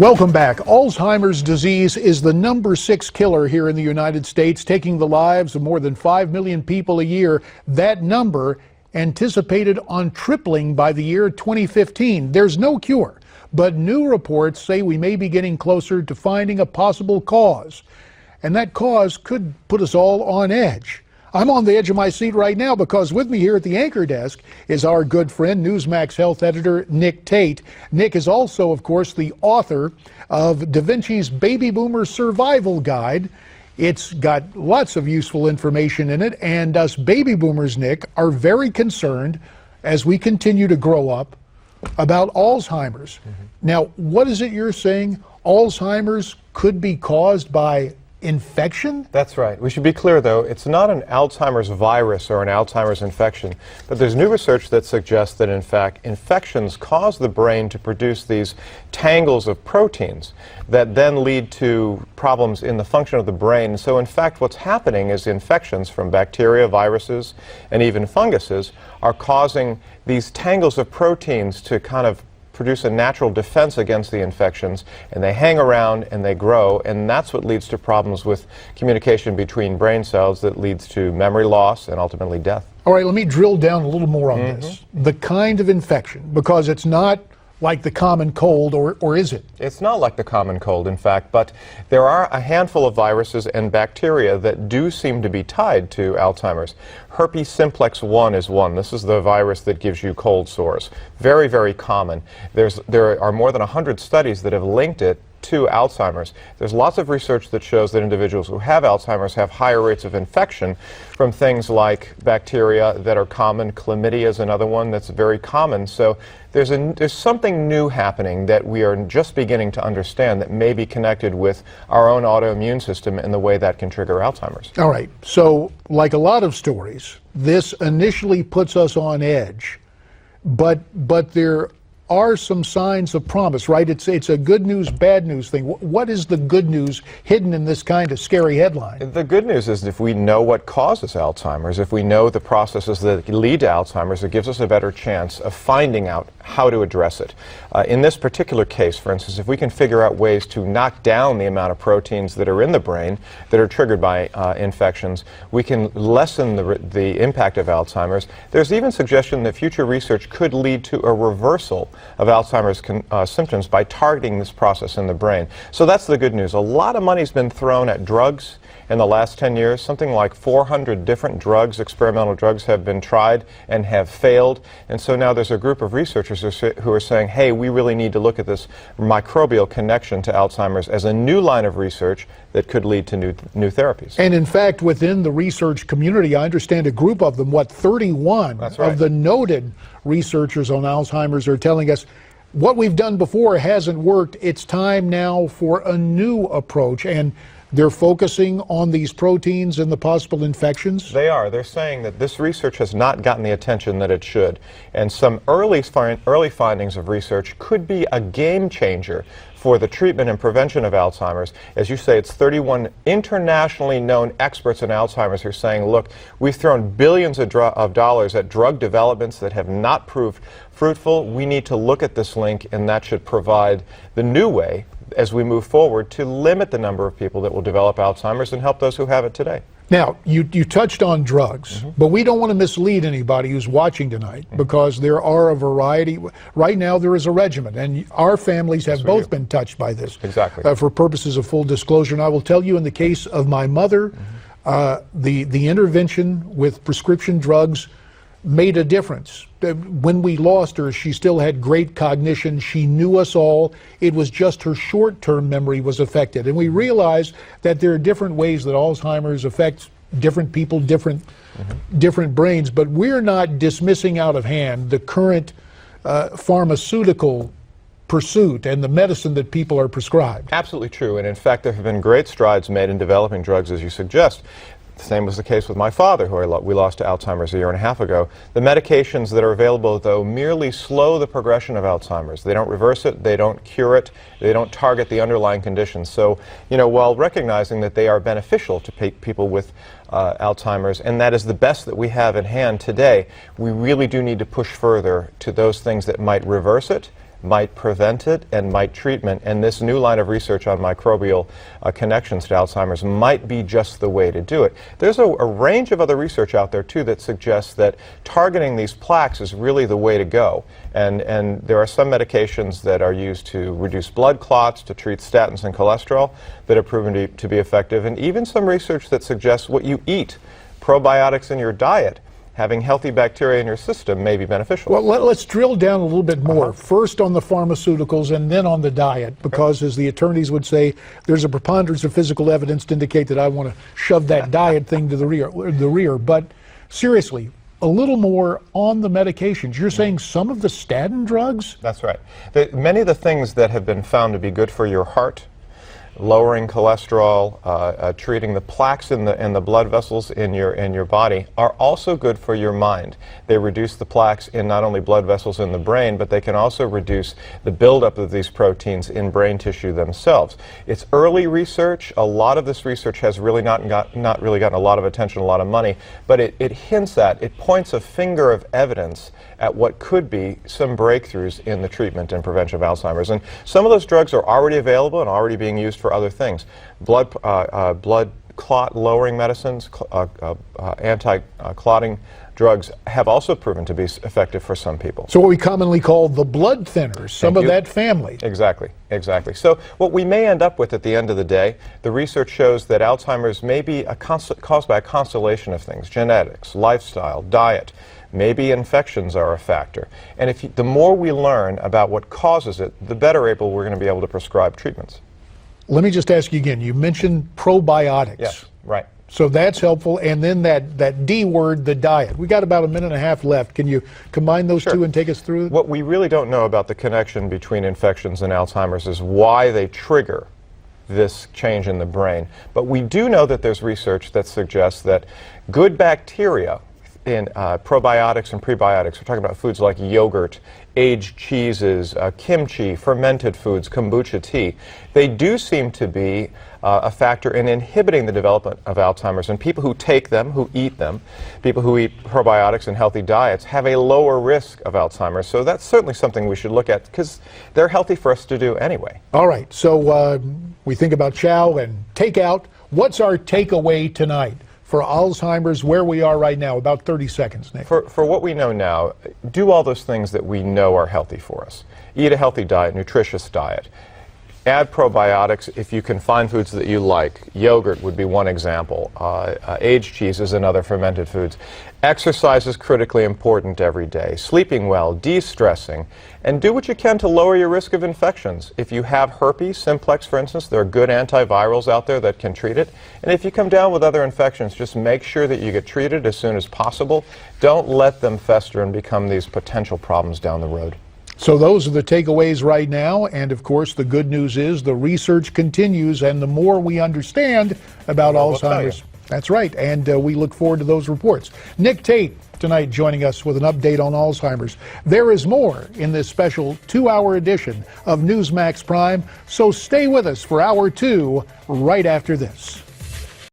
Welcome back. Alzheimer's disease is the #6 killer here in the United States, taking the lives of more than 5 million people a year. That number anticipated on tripling by the year 2015. There's no cure, but new reports say we may be getting closer to finding a possible cause. And that cause could put us all on edge. I'm on the edge of my seat right now because with me here at the anchor desk is our good friend, Newsmax health editor Tate. Nick is also, of course, the author of Da Vinci's Baby Boomer Survival Guide. It's got lots of useful information in it, and us baby boomers, Nick, are very concerned as we continue to grow up about Alzheimer's. Now, what is it you're saying? Alzheimer's could be caused by infection? That's right. We should be clear, though, it's not an Alzheimer's virus or an Alzheimer's infection, but there's new research that suggests that, in fact, infections cause the brain to produce these tangles of proteins that then lead to problems in the function of the brain. So, in fact, what's happening is infections from bacteria, viruses, and even funguses are causing these tangles of proteins to kind of produce a natural defense against the infections, and they hang around and they grow, and that's what leads to problems with communication between brain cells that leads to memory loss and ultimately death. All right, let me drill down a little more on this. The kind of infection, because it's not like the common cold, or is it? It's not like the common cold, in fact, but there are a handful of viruses and bacteria that do seem to be tied to Alzheimer's. Herpes simplex 1 is one. This is the virus that gives you cold sores. Very, very common. There are more than 100 studies that have linked it to Alzheimer's. There's lots of research that shows that individuals who have Alzheimer's have higher rates of infection from things like bacteria that are common. Chlamydia is another one that's very common. So there's something new happening that we are just beginning to understand that may be connected with our own autoimmune system and the way that can trigger Alzheimer's. All right. So, like a lot of stories, this initially puts us on edge, but there are some signs of promise, right? It's a good news, bad news thing. What is the good news hidden in this kind of scary headline? The good news is if we know what causes Alzheimer's, if we know the processes that lead to Alzheimer's, it gives us a better chance of finding out how to address it. In this particular case, for instance, if we can figure out ways to knock down the amount of proteins that are in the brain that are triggered by infections, we can lessen the impact of Alzheimer's. There's even suggestion that future research could lead to a reversal of Alzheimer's symptoms by targeting this process in the brain. So that's the good news. A lot of money's been thrown at drugs in the last 10 years. Something like 400 different drugs, experimental drugs, have been tried and have failed. And so now there's a group of researchers who are saying, hey, we really need to look at this microbial connection to Alzheimer's as a new line of research that could lead to new therapies. And in fact, within the research community, I understand a group of them, 31 That's right. of the noted researchers on Alzheimer's are telling us what we've done before hasn't worked. It's time now for a new approach. And they're focusing on these proteins and the possible infections? They are. They're saying that this research has not gotten the attention that it should. And some early findings of research could be a game changer for the treatment and prevention of Alzheimer's. As you say, it's 31 internationally known experts in Alzheimer's who are saying, look, we've thrown billions of dollars at drug developments that have not proved fruitful. We need to look at this link, and that should provide the new way as we move forward to limit the number of people that will develop Alzheimer's and help those who have it today. Now, you touched on drugs, but we don't want to mislead anybody who's watching tonight because there are a variety. Right now, there is a regimen, and our families have both been touched by this. Exactly. For purposes of full disclosure, and I will tell you, in the case of my mother, the intervention with prescription drugs made a difference. When we lost her, she still had great cognition. She knew us all. It was just her short-term memory was affected. And we realized that there are different ways that Alzheimer's affects different people, different brains. But we're not dismissing out of hand the current pharmaceutical pursuit and the medicine that people are prescribed. Absolutely true. And in fact, there have been great strides made in developing drugs, as you suggest. The same was the case with my father, who we lost to Alzheimer's a year and a half ago. The medications that are available, though, merely slow the progression of Alzheimer's. They don't reverse it, they don't cure it, they don't target the underlying conditions. So, while recognizing that they are beneficial to people with Alzheimer's, and that is the best that we have in hand today, we really do need to push further to those things that might reverse it might prevent it and might treatment, and this new line of research on microbial connections to Alzheimer's might be just the way to do it. There's a range of other research out there too that suggests that targeting these plaques is really the way to go, and there are some medications that are used to reduce blood clots, to treat statins and cholesterol that are proven to be effective, and even some research that suggests what you eat, probiotics in your diet, having healthy bacteria in your system may be beneficial. Well, let's drill down a little bit more. First on the pharmaceuticals and then on the diet, because as the attorneys would say, there's a preponderance of physical evidence to indicate that I want to shove that diet thing to the rear. But seriously, a little more on the medications. You're saying some of the statin drugs? That's right. Many of the things that have been found to be good for your heart, lowering cholesterol, treating the plaques in the blood vessels in your body, are also good for your mind. They reduce the plaques in not only blood vessels in the brain, but they can also reduce the buildup of these proteins in brain tissue themselves. It's early research. A lot of this research has really not really gotten a lot of attention, a lot of money, but it hints at, it points a finger of evidence at what could be some breakthroughs in the treatment and prevention of Alzheimer's. And some of those drugs are already available and already being used for other things. Blood clot lowering medicines, anti-clotting drugs have also proven to be effective for some people. So what we commonly call the blood thinners, some of that family. Exactly. So what we may end up with at the end of the day, the research shows that Alzheimer's may be caused by a constellation of things: genetics, lifestyle, diet. Maybe infections are a factor. And the more we learn about what causes it, the better able we're going to be able to prescribe treatments. Let me just ask you again. You mentioned probiotics. Yes, right. So that's helpful. And then that D word, the diet. We got about a minute and a half left. Can you combine those two and take us through it? What we really don't know about the connection between infections and Alzheimer's is why they trigger this change in the brain. But we do know that there's research that suggests that good bacteria in probiotics and prebiotics, we're talking about foods like yogurt, aged cheeses, kimchi, fermented foods, kombucha tea, they do seem to be a factor in inhibiting the development of Alzheimer's. And people who take them, who eat them, people who eat probiotics and healthy diets have a lower risk of Alzheimer's. So that's certainly something we should look at because they're healthy for us to do anyway. All right, so we think about chow and takeout. What's our takeaway tonight for Alzheimer's, where we are right now? About 30 seconds, Nick. For what we know now, do all those things that we know are healthy for us. Eat a healthy diet, nutritious diet. Add probiotics if you can find foods that you like. Yogurt would be one example. Aged cheeses and other fermented foods. Exercise is critically important every day. Sleeping well, de-stressing, and do what you can to lower your risk of infections. If you have herpes simplex, for instance, there are good antivirals out there that can treat it. And if you come down with other infections, just make sure that you get treated as soon as possible. Don't let them fester and become these potential problems down the road. So those are the takeaways right now, and of course the good news is the research continues, and the more we understand about Alzheimer's, that's right, and we look forward to those reports. Nick Tate tonight joining us with an update on Alzheimer's. There is more in this special 2-hour edition of Newsmax Prime, so stay with us for hour 2 right after this.